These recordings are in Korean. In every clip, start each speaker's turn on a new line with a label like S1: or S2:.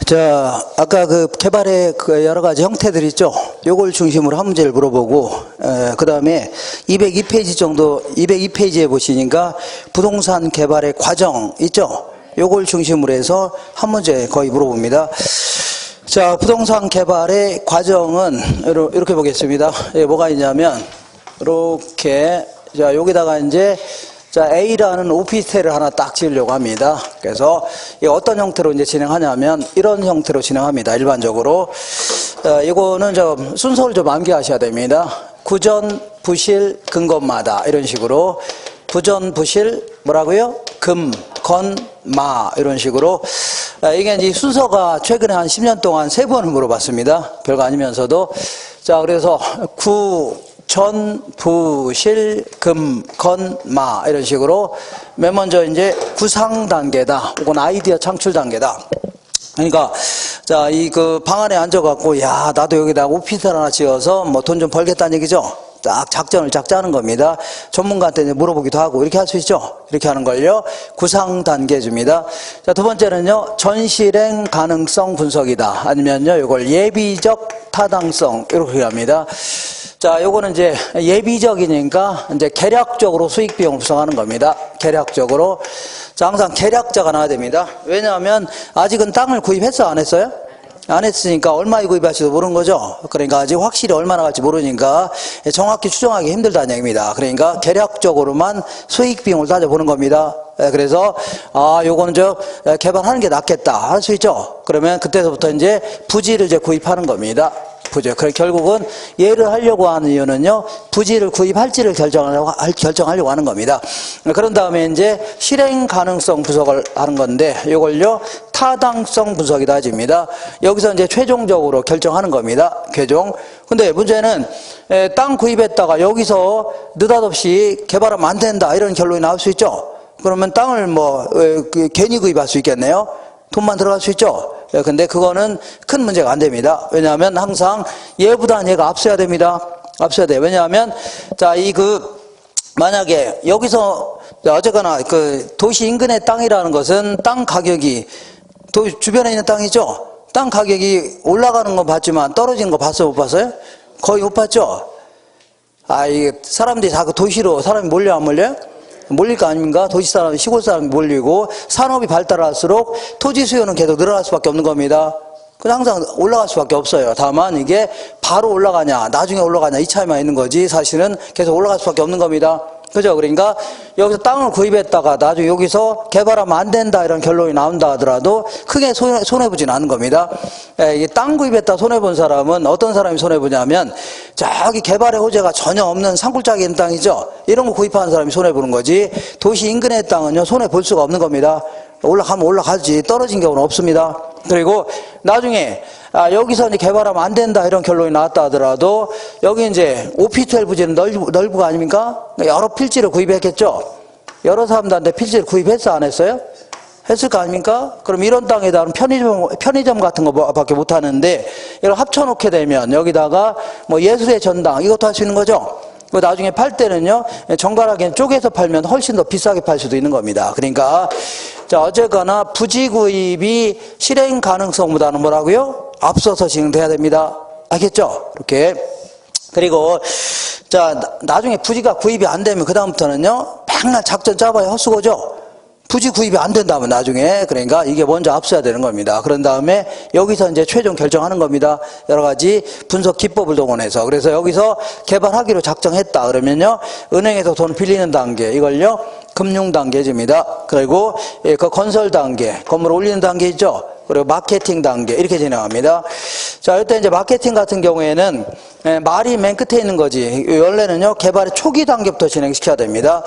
S1: 자, 아까 그 개발의 그 여러 가지 형태들 있죠? 요걸 중심으로 한 문제를 물어보고, 그 다음에 202페이지 정도, 202페이지에 보시니까 부동산 개발의 과정 있죠? 요걸 중심으로 해서 한 문제 거의 물어봅니다. 자, 부동산 개발의 과정은 이렇게 보겠습니다. 뭐가 있냐면, 이렇게, 자, 여기다가 이제, 자, A라는 오피스텔을 하나 딱 지으려고 합니다. 그래서 어떤 형태로 이제 진행하냐면 이런 형태로 진행합니다. 일반적으로. 이거는 좀 순서를 좀 암기하셔야 됩니다. 구전, 부실, 근건마다 이런 식으로 부전, 부실, 뭐라고요? 금, 건, 마 이런 식으로 이게 이제 순서가 최근에 한 10년 동안 3번을 물어봤습니다. 별거 아니면서도. 자, 그래서 전, 부, 실, 금, 건, 마 이런 식으로 맨 먼저 이제 구상 단계다. 혹은 아이디어 창출 단계다. 그러니까 자, 이 그 방 안에 앉아갖고 야 나도 여기다 오피스텔 하나 지어서 뭐 돈 좀 벌겠다는 얘기죠. 딱 작전을 쫙 짜는 겁니다. 전문가한테 이제 물어보기도 하고 이렇게 할 수 있죠. 이렇게 하는 걸요. 구상 단계줍니다. 자, 두 번째는요. 전실행 가능성 분석이다. 아니면요. 이걸 예비적 타당성 이렇게 합니다. 자, 요거는 이제 예비적이니까 이제 계략적으로 수익 비용을 구성하는 겁니다. 계략적으로. 자, 항상 계략자가 나와야 됩니다. 왜냐하면 아직은 땅을 구입했어, 안 했어요? 안 했으니까 얼마에 구입할지도 모르는 거죠. 그러니까 아직 확실히 얼마나 갈지 모르니까 정확히 추정하기 힘들다는 얘기입니다. 그러니까 계략적으로만 수익 비용을 따져보는 겁니다. 그래서 요거는 개발하는 게 낫겠다 할 수 있죠. 그러면 그때부터 이제 부지를 이제 구입하는 겁니다. 부지. 그래 결국은 얘를 하려고 하는 이유는요, 부지를 구입할지를 결정하려고 하는 겁니다. 그런 다음에 이제 실행 가능성 분석을 하는 건데, 이걸요 타당성 분석이다 해집니다. 여기서 이제 최종적으로 결정하는 겁니다. 최종. 근데 문제는 땅 구입했다가 여기서 느닷없이 개발하면 안 된다 이런 결론이 나올 수 있죠. 그러면 땅을 괜히 구입할 수 있겠네요. 돈만 들어갈 수 있죠. 근데 그거는 큰 문제가 안 됩니다. 왜냐하면 항상 얘보다는 얘가 앞서야 됩니다. 앞서야 돼요. 왜냐하면 자, 만약에 여기서 어쨌거나 도시 인근의 땅이라는 것은 땅 가격이 주변에 있는 땅이죠. 땅 가격이 올라가는 건 봤지만 떨어지는 거 봤어요, 못 봤어요? 거의 못 봤죠. 이게 사람들이 다 그 도시로 사람이 몰려 안 몰려요? 몰릴 거 아닙니까? 도시 사람, 시골 사람이 몰리고 산업이 발달할수록 토지 수요는 계속 늘어날 수밖에 없는 겁니다. 그래서 항상 올라갈 수밖에 없어요. 다만 이게 바로 올라가냐, 나중에 올라가냐 이 차이만 있는 거지 사실은 계속 올라갈 수밖에 없는 겁니다. 그죠? 그러니까 여기서 땅을 구입했다가 나중에 여기서 개발하면 안 된다 이런 결론이 나온다 하더라도 크게 손해보진 않은 겁니다. 땅 구입했다 손해본 사람은 어떤 사람이 손해보냐면 저기 개발의 호재가 전혀 없는 산골짜기 있는 땅이죠. 이런 거 구입하는 사람이 손해보는 거지 도시 인근의 땅은요 손해볼 수가 없는 겁니다. 올라가면 올라가지 떨어진 경우는 없습니다. 그리고 나중에 여기서 이제 개발하면 안 된다 이런 결론이 나왔다 하더라도 여기 이제 오피스텔 부지는 넓고 아닙니까? 여러 필지를 구입했겠죠. 여러 사람들한테 필지를 구입했어 안 했어요? 했을 거 아닙니까? 그럼 이런 땅에다는 편의점 같은 거밖에 못 하는데 이걸 합쳐놓게 되면 여기다가 뭐 예술의 전당 이것도 할 수 있는 거죠. 나중에 팔 때는요, 정갈하게 쪼개서 팔면 훨씬 더 비싸게 팔 수도 있는 겁니다. 그러니까, 자, 어쨌거나 부지 구입이 실행 가능성보다는 뭐라고요? 앞서서 진행돼야 됩니다. 알겠죠? 이렇게. 그리고, 자, 나중에 부지가 구입이 안 되면 그다음부터는요, 맨날 작전 짜봐야 헛수고죠? 부지 구입이 안 된다면 나중에 그러니까 이게 먼저 앞서야 되는 겁니다. 그런 다음에 여기서 이제 최종 결정하는 겁니다. 여러 가지 분석 기법을 동원해서. 그래서 여기서 개발하기로 작정했다 그러면요 은행에서 돈 빌리는 단계 이걸요 금융 단계입니다. 그리고 그 건설 단계 건물 올리는 단계 있죠. 그리고 마케팅 단계 이렇게 진행합니다. 자, 이때 이제 마케팅 같은 경우에는 말이 맨 끝에 있는 거지. 원래는요 개발의 초기 단계부터 진행시켜야 됩니다.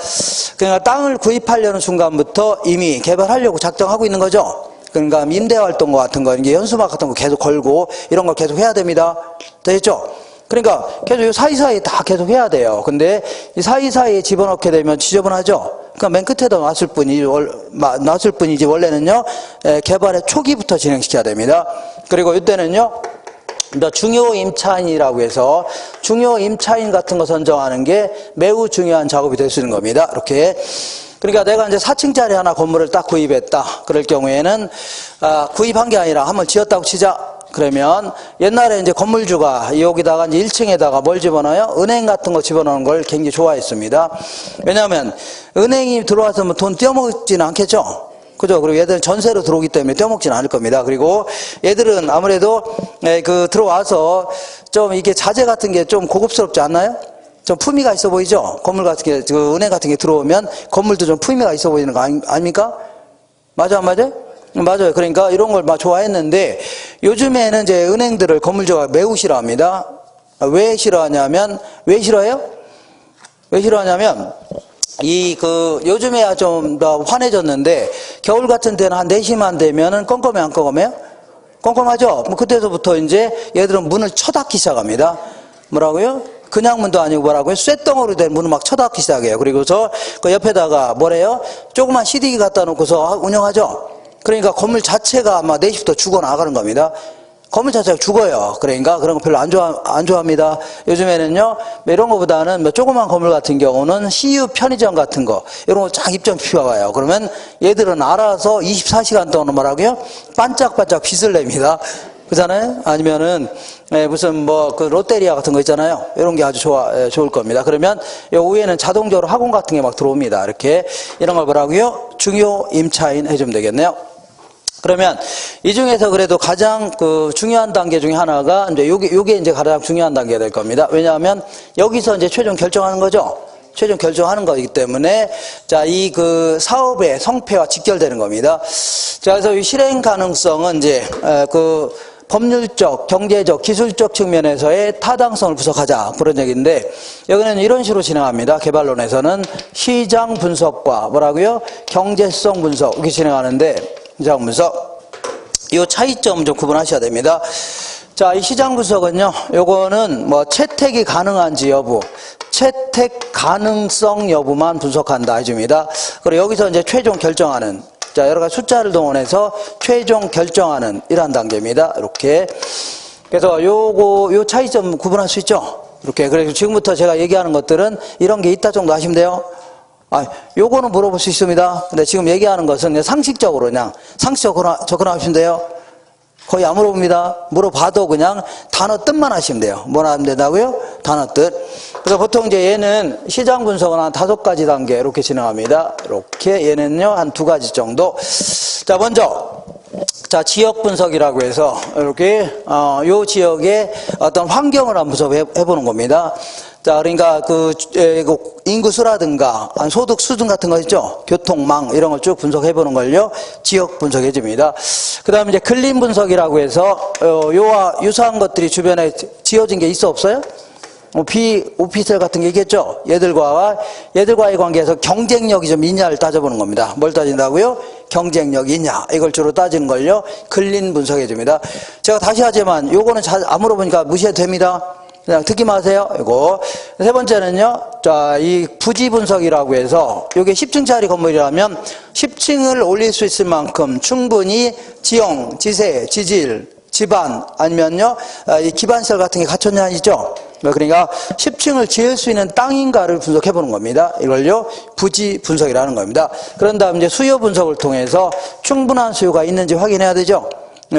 S1: 그러니까 땅을 구입하려는 순간부터 이미 개발하려고 작정하고 있는 거죠. 그러니까 임대활동 같은 거, 이게 연수막 같은 거 계속 걸고 이런 걸 계속 해야 됩니다. 되겠죠? 그러니까 계속 사이사이에 다 계속 해야 돼요. 근데 이 사이사이에 집어넣게 되면 지저분하죠? 그러니까 맨 끝에다 놨을 뿐이지 원래는요 개발의 초기부터 진행시켜야 됩니다. 그리고 이때는요 중요 임차인이라고 해서 중요 임차인 같은 거 선정하는 게 매우 중요한 작업이 될 수 있는 겁니다. 이렇게. 그러니까 내가 이제 4층짜리 하나 건물을 딱 구입했다. 그럴 경우에는, 구입한 게 아니라 한번 지었다고 치자. 그러면 옛날에 이제 건물주가 여기다가 이제 1층에다가 뭘 집어넣어요? 은행 같은 거 집어넣는 걸 굉장히 좋아했습니다. 왜냐하면 은행이 들어와서 뭐 돈 떼어먹지는 않겠죠? 그죠? 그리고 얘들은 전세로 들어오기 때문에 떼어먹지는 않을 겁니다. 그리고 얘들은 아무래도 들어와서 좀 이게 자재 같은 게 좀 고급스럽지 않나요? 좀 품위가 있어 보이죠? 건물 같은 게, 은행 같은 게 들어오면 건물도 좀 품위가 있어 보이는 거 아닙니까? 맞아, 안 맞아요? 맞아요. 그러니까 이런 걸 막 좋아했는데 요즘에는 이제 은행들을 건물주가 매우 싫어합니다. 왜 싫어하냐면, 왜 싫어해요? 왜 싫어하냐면, 요즘에야 좀 더 환해졌는데, 겨울 같은 때는 한 4시만 되면은 껌껌해, 안 껌껌해요? 껌껌하죠? 뭐 그때서부터 이제 얘들은 문을 쳐닫기 시작합니다. 뭐라고요? 그냥 문도 아니고 뭐라고요? 쇳덩어리로 된 문을 막 쳐닫기 시작해요. 그리고서 그 옆에다가 뭐래요? 조그만 CD기 갖다 놓고서 운영하죠? 그러니까 건물 자체가 아마 4시부터 죽어나가는 겁니다. 건물 자체가 죽어요. 그러니까 그런 거 별로 안 좋아합니다. 요즘에는요, 이런 거보다는 뭐 조그만 건물 같은 경우는 CU 편의점 같은 거, 이런 거 쫙 입점 피워가요. 그러면 얘들은 알아서 24시간 동안 뭐라고요? 반짝반짝 빛을 냅니다. 그잖아요? 아니면은, 무슨 그 롯데리아 같은 거 있잖아요. 이런 게 아주 좋을 겁니다. 그러면 요 위에는 자동적으로 학원 같은 게 막 들어옵니다. 이렇게. 이런 걸 뭐라고요? 중요 임차인 해주면 되겠네요. 그러면 이 중에서 그래도 가장 중요한 단계 중에 하나가 이제 요게 이제 가장 중요한 단계가 될 겁니다. 왜냐하면 여기서 이제 최종 결정하는 거죠. 최종 결정하는 거기 때문에 자, 사업의 성패와 직결되는 겁니다. 자, 그래서 이 실행 가능성은 이제 법률적, 경제적, 기술적 측면에서의 타당성을 분석하자 그런 얘기인데 여기는 이런 식으로 진행합니다. 개발론에서는 시장 분석과 뭐라고요? 경제성 분석 이렇게 진행하는데 시장 분석 이 차이점 좀 구분하셔야 됩니다. 자, 이 시장 분석은요, 요거는 채택이 가능한지 여부, 채택 가능성 여부만 분석한다 해줍니다. 그리고 여기서 이제 최종 결정하는, 자, 여러 가지 숫자를 동원해서 최종 결정하는 이러한 단계입니다. 이렇게. 그래서 요 차이점 구분할 수 있죠? 이렇게. 그래서 지금부터 제가 얘기하는 것들은 이런 게 있다 정도 하시면 돼요. 요거는 물어볼 수 있습니다. 근데 지금 얘기하는 것은 그냥 상식적으로 접근하시면 돼요. 거의 안 물어봅니다. 물어봐도 그냥 단어 뜻만 하시면 돼요. 뭐나 하면 된다고요? 단어 뜻. 그래서 보통 이제 얘는 시장 분석은 한 5가지 단계 이렇게 진행합니다. 이렇게 얘는요 한 2가지 정도. 자, 먼저 자, 지역 분석이라고 해서 이렇게 요 지역의 어떤 환경을 한번 분석해 보는 겁니다. 자, 그러니까 인구 수라든가 소득 수준 같은 거 있죠? 교통망 이런 걸 쭉 분석해 보는 걸요. 지역 분석해 줍니다. 그다음에 이제 근린 분석이라고 해서 요와 유사한 것들이 주변에 지어진 게 있어 없어요? 오피스텔 같은 게 있겠죠? 얘들과의 관계에서 경쟁력이 좀 있냐를 따져보는 겁니다. 뭘 따진다고요? 경쟁력이 있냐. 이걸 주로 따지는 걸요. 근린 분석해 줍니다. 제가 다시 하지만 요거는 안 물어보니까 무시해도 됩니다. 그냥 듣기만 하세요. 이거. 세 번째는요. 자, 이 부지 분석이라고 해서 요게 10층짜리 건물이라면 10층을 올릴 수 있을 만큼 충분히 지형, 지세, 지질, 집안 아니면요. 이 기반시설 같은 게 갖췄냐 있죠? 그러니까 10층을 지을 수 있는 땅인가를 분석해 보는 겁니다. 이걸요. 부지 분석이라는 겁니다. 그런 다음 이제 수요 분석을 통해서 충분한 수요가 있는지 확인해야 되죠.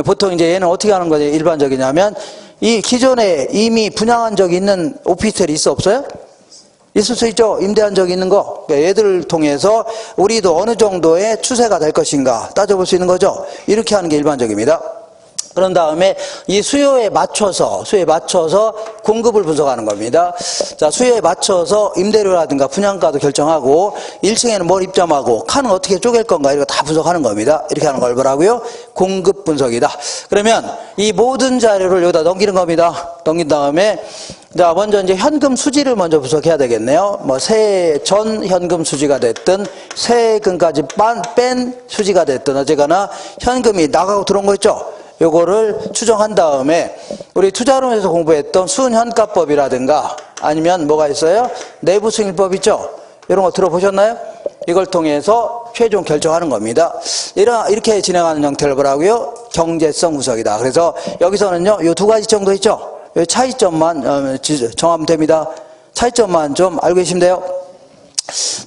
S1: 보통 이제 얘는 어떻게 하는 거죠? 일반적이냐면 이 기존에 이미 분양한 적이 있는 오피스텔이 있어 없어요? 있을 수 있죠. 임대한 적이 있는 거. 얘들을 통해서 우리도 어느 정도의 추세가 될 것인가 따져볼 수 있는 거죠. 이렇게 하는 게 일반적입니다. 그런 다음에 이 수요에 맞춰서 공급을 분석하는 겁니다. 자, 수요에 맞춰서 임대료라든가 분양가도 결정하고 1층에는 뭘 입점하고 칸은 어떻게 쪼갤 건가 이거 다 분석하는 겁니다. 이렇게 하는 걸 뭐라고요? 공급 분석이다. 그러면 이 모든 자료를 여기다 넘기는 겁니다. 넘긴 다음에 자, 먼저 이제 현금 수지를 먼저 분석해야 되겠네요. 세해 전 현금 수지가 됐든 세금까지 뺀 수지가 됐든 어쨌거나 현금이 나가고 들어온 거 있죠? 요거를 추정한 다음에 우리 투자론에서 공부했던 순현가법이라든가 아니면 뭐가 있어요? 내부승인법 있죠? 이런 거 들어보셨나요? 이걸 통해서 최종 결정하는 겁니다. 이렇게 진행하는 형태를 뭐라고요? 경제성 분석이다. 그래서 여기서는요, 요 2가지 정도 있죠? 요 차이점만 정하면 됩니다. 차이점만 좀 알고 계시면 돼요.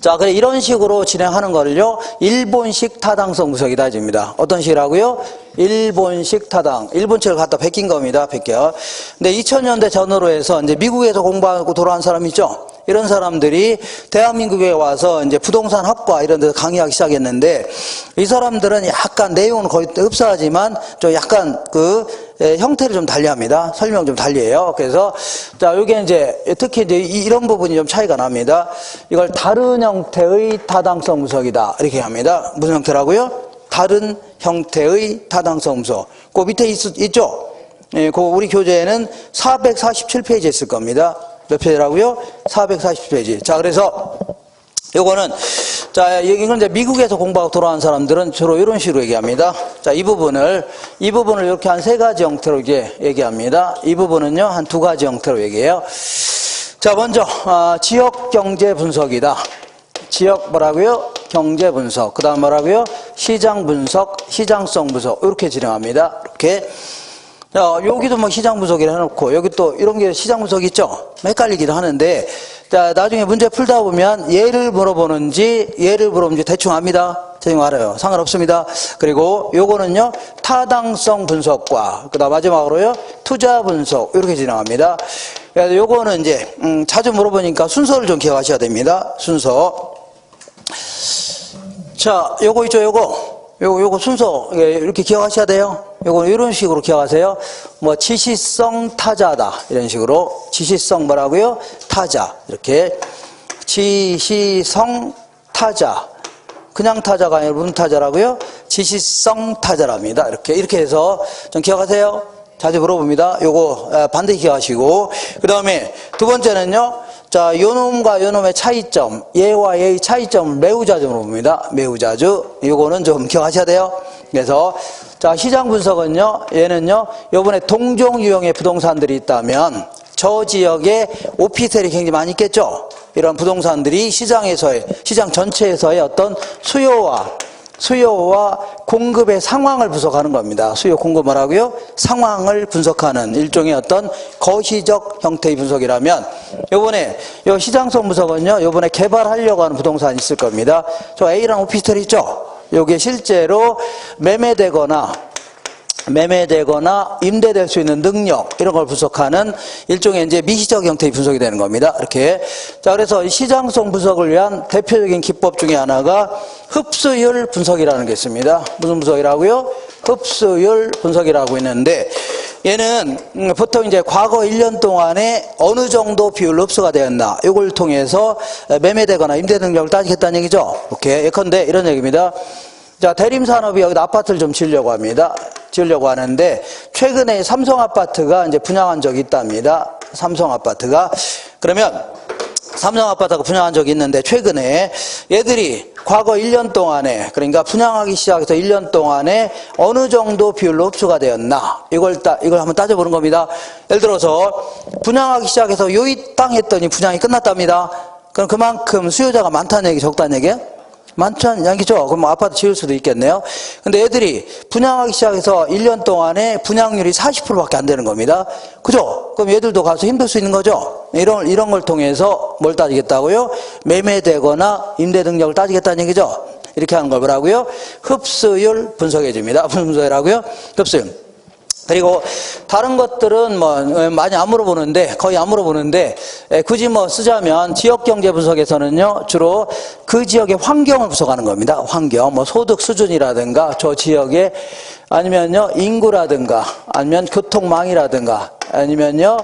S1: 자, 그래 이런 식으로 진행하는 거를요 일본식 타당성 분석이다 해줍니다. 어떤 식이라고요? 일본식 타당. 일본책을 갖다 베낀 겁니다. 베껴. 근데 2000년대 전후로 해서 이제 미국에서 공부하고 돌아온 사람 있죠? 이런 사람들이 대한민국에 와서 이제 부동산 학과 이런 데서 강의하기 시작했는데, 이 사람들은 약간 내용은 거의 흡사하지만 좀 약간 형태를 좀 달리합니다. 설명 좀 달리해요. 그래서 자, 요게 이제 특히 이제 이런 부분이 좀 차이가 납니다. 이걸 다른 형태의 타당성 분석이다 이렇게 합니다. 무슨 형태라고요? 다른 형태의 타당성 분석. 그 밑에 있죠? 예, 그 우리 교재에는 447페이지에 있을 겁니다. 몇 페이지라고요? 447페이지. 자, 그래서 요거는, 자, 이건 이제 미국에서 공부하고 돌아온 사람들은 주로 이런 식으로 얘기합니다. 자, 이 부분을 이렇게 한 3가지 형태로 이제 얘기합니다. 이 부분은요, 한 2가지 형태로 얘기해요. 자, 먼저, 지역 경제 분석이다. 지역 뭐라고요? 경제 분석. 그 다음 뭐라고요? 시장 분석, 시장성 분석. 이렇게 진행합니다. 이렇게. 자, 여기도 뭐 시장 분석이라 해놓고, 여기 또 이런 게 시장 분석 있죠? 헷갈리기도 하는데, 자, 나중에 문제 풀다 보면 예를 물어보는지 대충 압니다. 대충 알아요. 상관없습니다. 그리고 요거는요, 타당성 분석과, 그 다음 마지막으로요, 투자 분석, 이렇게 진행합니다. 그래서 요거는 이제, 자주 물어보니까 순서를 좀 기억하셔야 됩니다. 순서. 자, 요거 있죠, 요거 순서, 이렇게 기억하셔야 돼요. 요거 이런 식으로 기억하세요. 뭐, 지시성 타자다. 이런 식으로. 지시성 뭐라고요? 타자. 이렇게. 지시성 타자. 그냥 타자가 아니라 무슨 타자라고요? 지시성 타자랍니다. 이렇게 해서 좀 기억하세요. 자주 물어봅니다. 요거 반드시 기억하시고. 그 다음에 두 번째는요. 자, 요놈과 요놈의 차이점, 얘와 얘의 차이점을 매우 자주 물어봅니다. 매우 자주. 요거는 좀 기억하셔야 돼요. 그래서 자, 시장 분석은요, 얘는요, 요번에 동종 유형의 부동산들이 있다면 저 지역에 오피스텔이 굉장히 많이 있겠죠. 이런 부동산들이 시장 전체에서의 어떤 수요와 공급의 상황을 분석하는 겁니다. 수요 공급 뭐라고요? 상황을 분석하는 일종의 어떤 거시적 형태의 분석이라면, 요번에 요 시장성 분석은요, 요번에 개발하려고 하는 부동산이 있을 겁니다. 저 A라는 오피스텔 있죠? 요게 실제로 매매되거나 임대될 수 있는 능력, 이런 걸 분석하는 일종의 이제 미시적 형태의 분석이 되는 겁니다. 이렇게. 자, 그래서 이 시장성 분석을 위한 대표적인 기법 중에 하나가 흡수율 분석이라는 게 있습니다. 무슨 분석이라고요? 흡수율 분석이라고 있는데, 얘는 보통 이제 과거 1년 동안에 어느 정도 비율로 흡수가 되었나, 이걸 통해서 매매되거나 임대 능력을 따지겠다는 얘기죠. 오케이. 예컨대 이런 얘기입니다. 자, 대림산업이 여기다 아파트를 좀 지으려고 합니다. 지으려고 하는데, 최근에 삼성 아파트가 이제 분양한 적이 있답니다. 삼성 아파트가. 그러면, 삼성 아파트가 분양한 적이 있는데, 최근에 얘들이 과거 1년 동안에, 그러니까 분양하기 시작해서 1년 동안에 어느 정도 비율로 흡수가 되었나, 이걸 한번 따져보는 겁니다. 예를 들어서, 분양하기 시작해서 요이 땅 했더니 분양이 끝났답니다. 그럼 그만큼 수요자가 많다는 얘기, 적다는 얘기예요? 많잖아요. 얘기죠? 그럼 아파트 지을 수도 있겠네요. 근데 애들이 분양하기 시작해서 1년 동안에 분양률이 40%밖에 안 되는 겁니다. 그죠? 그럼 얘들도 가서 힘들 수 있는 거죠? 이런 걸 통해서 뭘 따지겠다고요? 매매되거나 임대 능력을 따지겠다는 얘기죠? 이렇게 하는 걸 뭐라고요? 흡수율 분석해 줍니다. 무슨 분석이라고요? 흡수율. 그리고 다른 것들은 뭐 많이 안 물어보는데, 거의 안 물어보는데, 굳이 뭐 쓰자면 지역경제 분석에서는요, 주로 그 지역의 환경을 분석하는 겁니다. 환경, 뭐 소득 수준이라든가 저 지역의, 아니면요 인구라든가, 아니면 교통망이라든가, 아니면요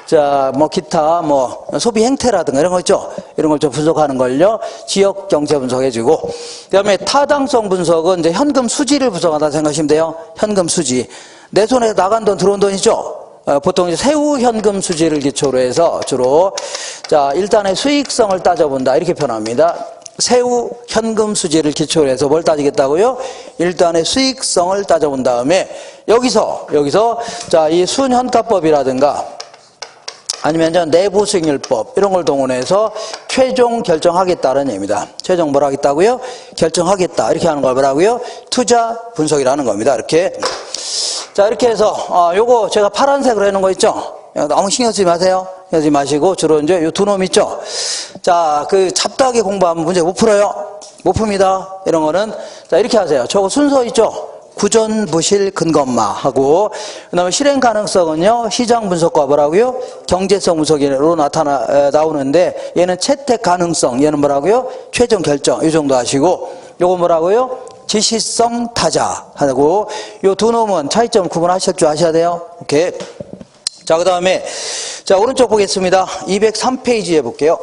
S1: 자, 뭐 기타 뭐 소비 행태라든가 이런 거 있죠. 이런 걸 좀 분석하는 걸요, 지역 경제 분석해주고, 그다음에 타당성 분석은 이제 현금 수지를 분석한다 생각하시면 돼요. 현금 수지. 내 손에 나간 돈, 들어온 돈이죠. 보통 이제 세후 현금 수지를 기초로 해서 주로, 자, 일단의 수익성을 따져본다, 이렇게 표현합니다. 세후 현금 수지를 기초로 해서 뭘 따지겠다고요? 일단의 수익성을 따져본 다음에 여기서 자, 이 순현가법이라든가 아니면 내부 수익률법, 이런 걸 동원해서 최종 결정하겠다는 얘기입니다. 최종 뭘 하겠다고요? 결정하겠다. 이렇게 하는 걸 뭐라고요? 투자 분석이라는 겁니다. 이렇게. 자, 이렇게 해서 요거 제가 파란색으로 해놓은 거 있죠? 너무 신경 쓰지 마세요. 하지 마시고 주로 이제 요 두 놈 있죠. 자, 그 잡다하게 공부하면 문제 못 풀어요. 못 풉니다. 이런 거는 자 이렇게 하세요. 저거 순서 있죠. 구전, 부실, 근검마 하고 그다음에 실행 가능성은요 시장 분석과 뭐라고요? 경제성 분석으로 나오는데 얘는 채택 가능성, 얘는 뭐라고요? 최종 결정 이 정도 하시고 요거 뭐라고요? 지시성 타자 하고 요 두 놈은 차이점 구분하실 줄 아셔야 돼요. 오케이. 자, 그 다음에 자 오른쪽 보겠습니다. 203페이지에 볼게요.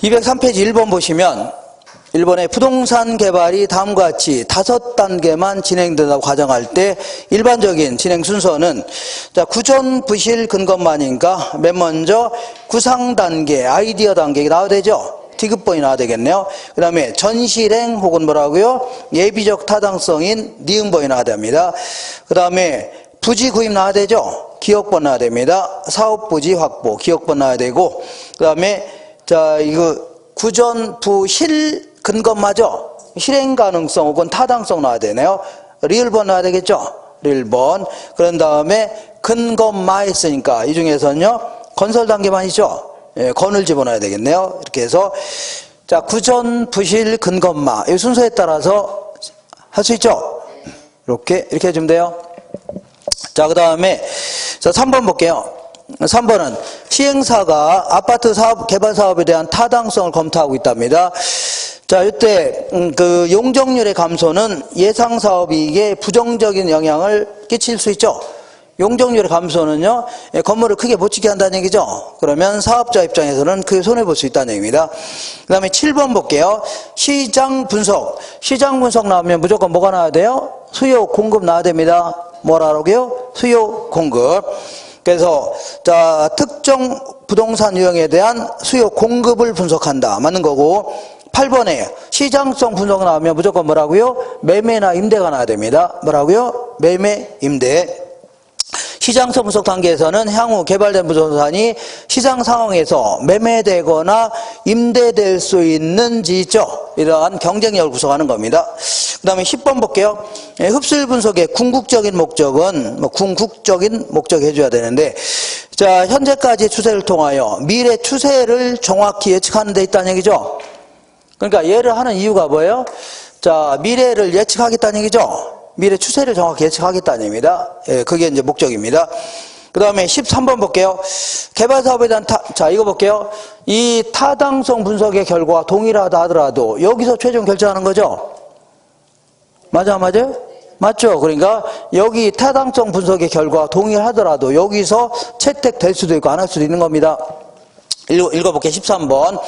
S1: 203페이지 1번 보시면 1번에 부동산 개발이 다음과 같이 5단계만 진행된다고 가정할 때 일반적인 진행 순서는 자 구전, 부실, 근검만이니까 맨 먼저 구상 단계, 아이디어 단계가 나와야 되죠. 디귿번이 나와야 되겠네요. 그 다음에 전실행 혹은 뭐라고요? 예비적 타당성인 니은번이 나와야 됩니다. 그 다음에 부지 구입 나와야 되죠. 기억번 나와야 됩니다. 사업 부지 확보, 기억번 나와야 되고 그 다음에 자 이거 구전, 부실, 근검마죠. 실행 가능성 혹은 타당성 나와야 되네요. 리을번 나와야 되겠죠. 리을번. 그런 다음에 근검마 했으니까 이 중에서는요 건설 단계만 있죠. 예, 건을 집어넣어야 되겠네요. 이렇게 해서 자 구전, 부실, 근검마 이 순서에 따라서 할 수 있죠. 이렇게 해주면 돼요. 자, 그 다음에 자 3번 볼게요. 3번은 시행사가 아파트 사업, 개발 사업에 대한 타당성을 검토하고 있답니다. 자, 이때 그 용적률의 감소는 예상 사업이익에 부정적인 영향을 끼칠 수 있죠. 용적률의 감소는요, 건물을 크게 못 짓게 한다는 얘기죠. 그러면 사업자 입장에서는 크게 손해볼 수 있다는 얘기입니다. 그 다음에 7번 볼게요. 시장 분석. 시장 분석 나오면 무조건 뭐가 나와야 돼요? 수요, 공급 나와야 됩니다. 뭐라고요? 수요, 공급. 그래서 자 특정 부동산 유형에 대한 수요, 공급을 분석한다. 맞는 거고 8번에 시장성 분석 나오면 무조건 뭐라고요? 매매나 임대가 나와야 됩니다. 뭐라고요? 매매, 임대. 시장성 분석 단계에서는 향후 개발된 부동산이 시장 상황에서 매매되거나 임대될 수 있는지 있죠. 이러한 경쟁력을 구성하는 겁니다. 그 다음에 10번 볼게요. 흡술 분석의 궁극적인 목적은 궁극적인 목적 해줘야 되는데 자 현재까지 추세를 통하여 미래 추세를 정확히 예측하는 데 있다는 얘기죠. 그러니까 얘를 하는 이유가 뭐예요? 자 미래를 예측하겠다는 얘기죠. 미래 추세를 정확히 예측하겠다는 얘기입니다. 예, 그게 이제 목적입니다. 그 다음에 13번 볼게요. 개발 사업에 대한 자, 이거 볼게요. 이 타당성 분석의 결과가 동일하다 하더라도 여기서 최종 결정하는 거죠? 맞아요? 맞죠? 그러니까 여기 타당성 분석의 결과가 동일하더라도 여기서 채택될 수도 있고 안 할 수도 있는 겁니다. 읽어볼게요. 13번.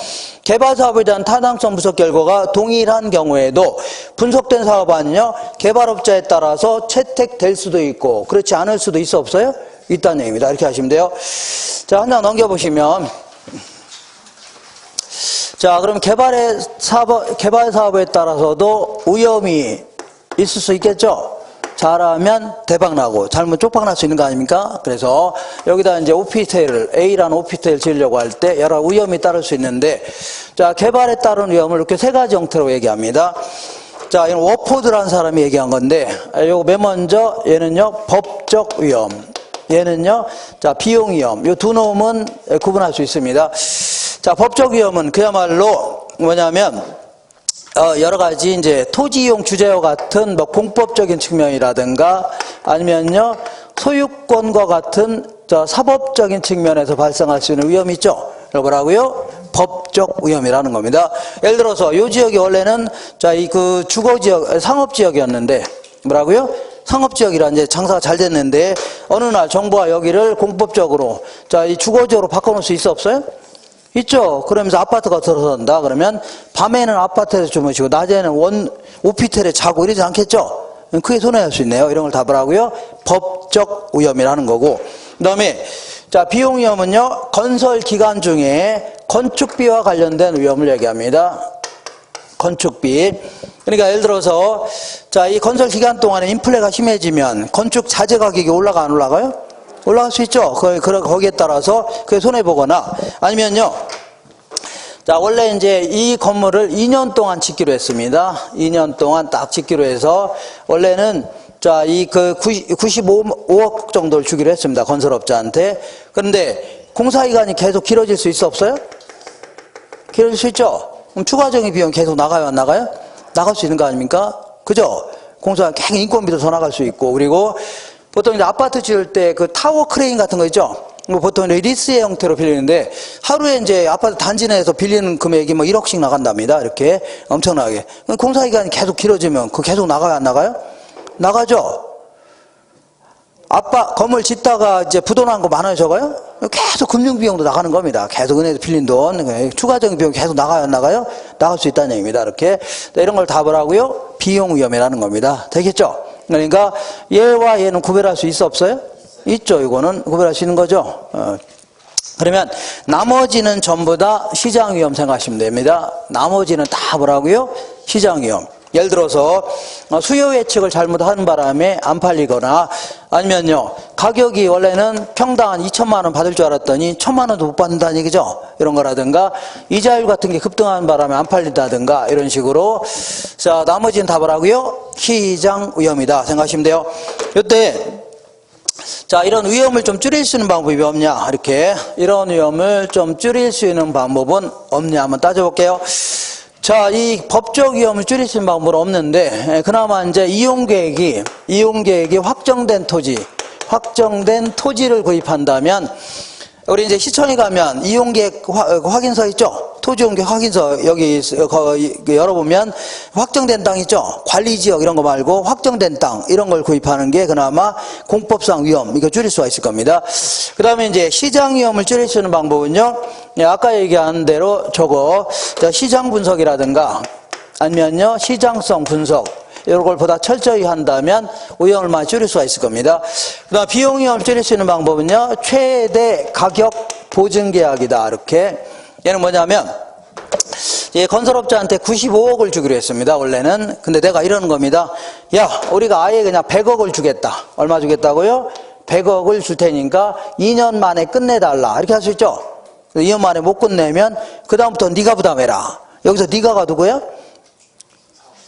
S1: 개발 사업에 대한 타당성 분석 결과가 동일한 경우에도 분석된 사업안은요, 개발업자에 따라서 채택될 수도 있고, 그렇지 않을 수도 있어 없어요? 있다는 얘기입니다. 이렇게 하시면 돼요. 자, 한 장 넘겨보시면. 자, 그럼 개발 사업에 따라서도 위험이 있을 수 있겠죠? 잘하면 대박나고 잘못 쪽박날 수 있는 거 아닙니까? 그래서 여기다 이제 오피스텔을 A라는 오피스텔을 지으려고 할 때 여러 위험이 따를 수 있는데 자 개발에 따른 위험을 이렇게 세 가지 형태로 얘기합니다. 자 이건 워포드라는 사람이 얘기한 건데 요거 맨 먼저 얘는요 법적 위험, 얘는요 자 비용 위험. 요 두 놈은 구분할 수 있습니다. 자 법적 위험은 그야말로 뭐냐면 여러 가지 이제 토지 이용 규제와 같은 뭐 공법적인 측면이라든가 아니면요 소유권과 같은 사법적인 측면에서 발생할 수 있는 위험이 있죠. 뭐라고요? 법적 위험이라는 겁니다. 예를 들어서 이 지역이 원래는 자 이 그 주거 지역, 상업 지역이었는데 뭐라고요? 상업 지역이라 이제 장사가 잘 됐는데 어느 날 정부가 여기를 공법적으로 자 이 주거 지역으로 바꿔놓을 수 있어 없어요? 있죠. 그러면서 아파트가 들어선다. 그러면 밤에는 아파트에서 주무시고 낮에는 오피스텔에 자고 이러지 않겠죠. 크게 손해할 수 있네요. 이런 걸 다 뭐라고요? 법적 위험이라는 거고. 그 다음에 자 비용 위험은요. 건설 기간 중에 건축비와 관련된 위험을 얘기합니다. 건축비. 그러니까 예를 들어서 자 이 건설 기간 동안에 인플레가 심해지면 건축 자재 가격이 올라가 안 올라가요? 올라갈 수 있죠. 거기에 따라서 그게 손해보거나 아니면요. 자, 원래 이제 이 건물을 2년 동안 짓기로 했습니다. 2년 동안 딱 짓기로 해서 원래는 자, 이 그 95억 정도를 주기로 했습니다. 건설업자한테. 그런데 공사기간이 계속 길어질 수 있어 없어요? 길어질 수 있죠? 그럼 추가적인 비용 계속 나가요 안 나가요? 나갈 수 있는 거 아닙니까? 그죠? 공사가 계속 인건비도 더 나갈 수 있고, 그리고 보통 이제 아파트 지을 때 그 타워 크레인 같은 거 있죠? 보통 리스의 형태로 빌리는데 하루에 이제 아파트 단지 내에서 빌리는 금액이 뭐 1억씩 나간답니다. 이렇게 엄청나게. 공사 기간이 계속 길어지면 그 계속 나가요 안 나가요? 나가죠. 건물 짓다가 이제 부도난 거 많아요 적어요? 계속 금융비용도 나가는 겁니다. 계속 은행에서 빌린 돈, 추가적인 비용 계속 나가요 안 나가요? 나갈 수 있다는 얘기입니다. 이렇게 이런 걸 답을 하고요. 비용 위험이라는 겁니다. 되겠죠? 그러니까 얘와 얘는 구별할 수 있어 없어요? 있죠. 이거는 구별할 수 있는 거죠. 그러면 나머지는 전부 다 시장 위험 생각하시면 됩니다. 나머지는 다 뭐라고요? 시장 위험. 예를 들어서 수요 예측을 잘못하는 바람에 안 팔리거나, 아니면요 가격이 원래는 평당 한 2천만 원 받을 줄 알았더니 1,000만 원도 못 받는다는 얘기죠. 이런 거라든가 이자율 같은 게 급등하는 바람에 안 팔린다든가 이런 식으로. 자, 나머지는 다 뭐라고요? 시장 위험이다 생각하시면 돼요. 이때 자, 이런 위험을 좀 줄일 수 있는 방법이 없냐, 이렇게. 이런 위험을 좀 줄일 수 있는 방법은 없냐 한번 따져볼게요. 자, 이 법적 위험을 줄일 수 있는 방법은 없는데, 그나마 이제 이용계획이 확정된 토지를 구입한다면, 우리 이제 시청에 가면 이용계획 확인서 있죠? 토지용계획 확인서 여기 열어보면 확정된 땅 있죠? 관리지역 이런 거 말고 확정된 땅 이런 걸 구입하는 게 그나마 공법상 위험 이거 줄일 수가 있을 겁니다. 그 다음에 이제 시장 위험을 줄일 수 있는 방법은요, 아까 얘기한 대로 시장 분석이라든가 아니면요 시장성 분석 이런 걸 보다 철저히 한다면 위험을 많이 줄일 수가 있을 겁니다. 그 다음 비용 위험을 줄일 수 있는 방법은요, 최대 가격 보증 계약이다. 이렇게. 얘는 뭐냐면, 건설업자한테 95억을 주기로 했습니다. 원래는. 근데 내가 이러는 겁니다. 야, 우리가 아예 그냥 100억을 주겠다. 얼마 주겠다고요? 100억을 줄 테니까 2년 만에 끝내달라. 이렇게 할 수 있죠? 2년 만에 못 끝내면 그다음부터 네가 부담해라. 여기서 네가가 누구예요?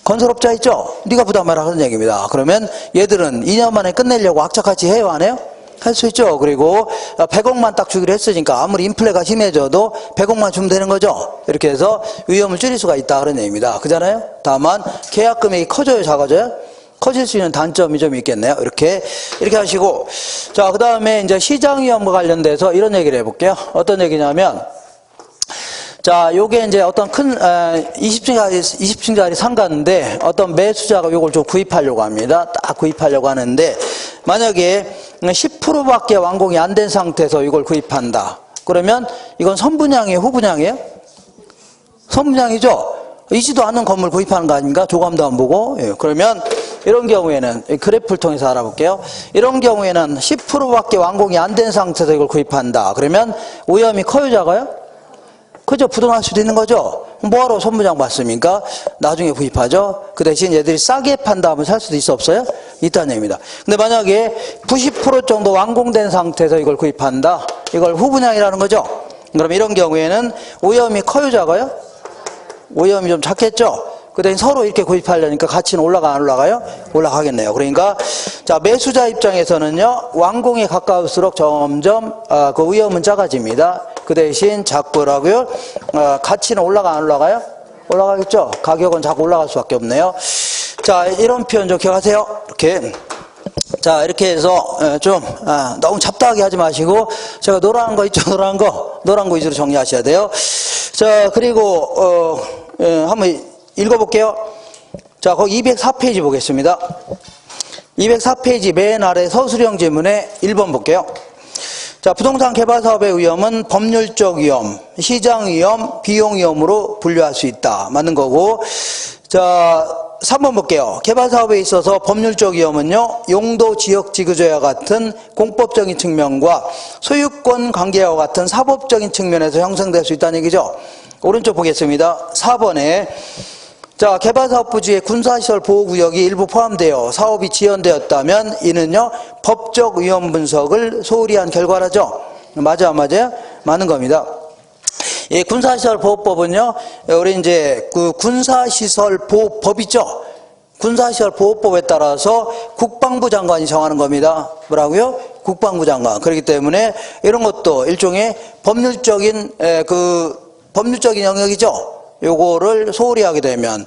S1: 건설업자 있죠? 네가 부담해라 하는 얘기입니다. 그러면 얘들은 2년 만에 끝내려고 악착같이 해요 안 해요? 할 수 있죠. 그리고 100억만 딱 주기로 했으니까 아무리 인플레가 심해져도 100억만 주면 되는 거죠. 이렇게 해서 위험을 줄일 수가 있다 그런 얘기입니다. 그잖아요? 다만 계약 금액이 커져요 작아져요? 커질 수 있는 단점이 좀 있겠네요. 이렇게 하시고, 자, 그 다음에 이제 시장 위험과 관련돼서 이런 얘기를 해볼게요. 어떤 얘기냐면, 자, 요게 이제 어떤 큰 20층짜리 상가인데 어떤 매수자가 요걸 좀 구입하려고 합니다. 딱 구입하려고 하는데, 만약에 10%밖에 완공이 안 된 상태에서 이걸 구입한다. 그러면 이건 선분양이에요, 후분양이에요? 선분양이죠. 이지도 않는 건물 구입하는 거 아닙니까? 조감도 안 보고. 예, 그러면 이런 경우에는 그래프를 통해서 알아볼게요. 이런 경우에는 10%밖에 완공이 안 된 상태에서 이걸 구입한다. 그러면 오염이 커요, 작아요? 그죠? 부동할 수도 있는 거죠? 뭐하러 선분양 받습니까? 나중에 구입하죠? 그 대신 얘들이 싸게 판다면 살 수도 있어 없어요? 있다는 얘기입니다. 근데 만약에 90% 정도 완공된 상태에서 이걸 구입한다. 이걸 후분양이라는 거죠? 그럼 이런 경우에는 오염이 커요, 작아요? 오염이 좀 작겠죠? 그 대신 서로 이렇게 구입하려니까 가치는 올라가 안 올라가요? 올라가겠네요. 그러니까 자, 매수자 입장에서는요, 완공에 가까울수록 점점 그 위험은 작아집니다. 그 대신 작고라고요, 가치는 올라가 안 올라가요? 올라가겠죠? 가격은 자꾸 올라갈 수밖에 없네요. 자, 이런 표현 좀 기억하세요. 이렇게. 자, 이렇게 해서 좀 너무 잡다하게 하지 마시고, 제가 노란 거 있죠? 노란 거 위주로 정리하셔야 돼요. 자, 그리고 한번 읽어볼게요. 자, 거기 204페이지 보겠습니다. 204페이지 맨 아래 서술형 지문에 1번 볼게요. 자, 부동산 개발 사업의 위험은 법률적 위험, 시장 위험, 비용 위험으로 분류할 수 있다. 맞는 거고. 자, 3번 볼게요. 개발 사업에 있어서 법률적 위험은요, 용도 지역 지구조와 같은 공법적인 측면과 소유권 관계와 같은 사법적인 측면에서 형성될 수 있다는 얘기죠. 오른쪽 보겠습니다. 4번에 자, 개발사업 부지에 군사시설 보호구역이 일부 포함되어 사업이 지연되었다면 이는요, 법적 위험 분석을 소홀히 한 결과라죠. 맞아요, 안 맞아요? 맞는 겁니다. 이 군사시설 보호법은요, 우리 이제 그 군사시설 보호법 있죠? 군사시설 보호법에 따라서 국방부 장관이 정하는 겁니다. 뭐라고요? 국방부 장관. 그렇기 때문에 이런 것도 일종의 법률적인 법률적인 영역이죠. 요거를 소홀히 하게 되면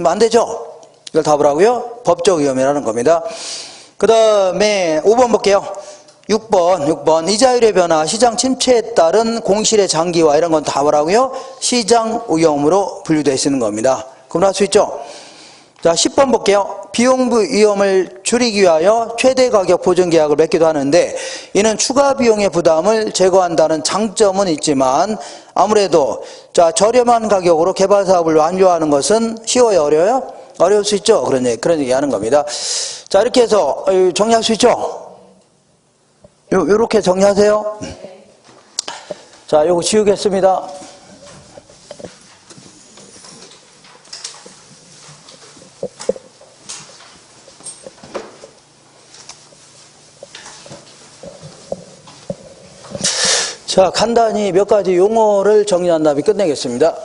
S1: 안 되죠. 이걸 답을 하고요. 법적 위험이라는 겁니다. 그 다음에 5번 볼게요. 6번. 이자율의 변화, 시장 침체에 따른 공실의 장기화 이런 건 답을 하고요. 시장 위험으로 분류되어 있는 겁니다. 구분할 수 있죠? 자, 10번 볼게요. 비용 위험을 줄이기 위하여 최대 가격 보증 계약을 맺기도 하는데 이는 추가 비용의 부담을 제거한다는 장점은 있지만 아무래도 저렴한 가격으로 개발 사업을 완료하는 것은 쉬워요, 어려워요? 어려울 수 있죠. 그런 얘기 하는 겁니다. 자, 이렇게 해서 정리할 수 있죠? 요렇게 정리하세요. 자, 요거 지우겠습니다. 자, 간단히 몇 가지 용어를 정리한 다음에 끝내겠습니다.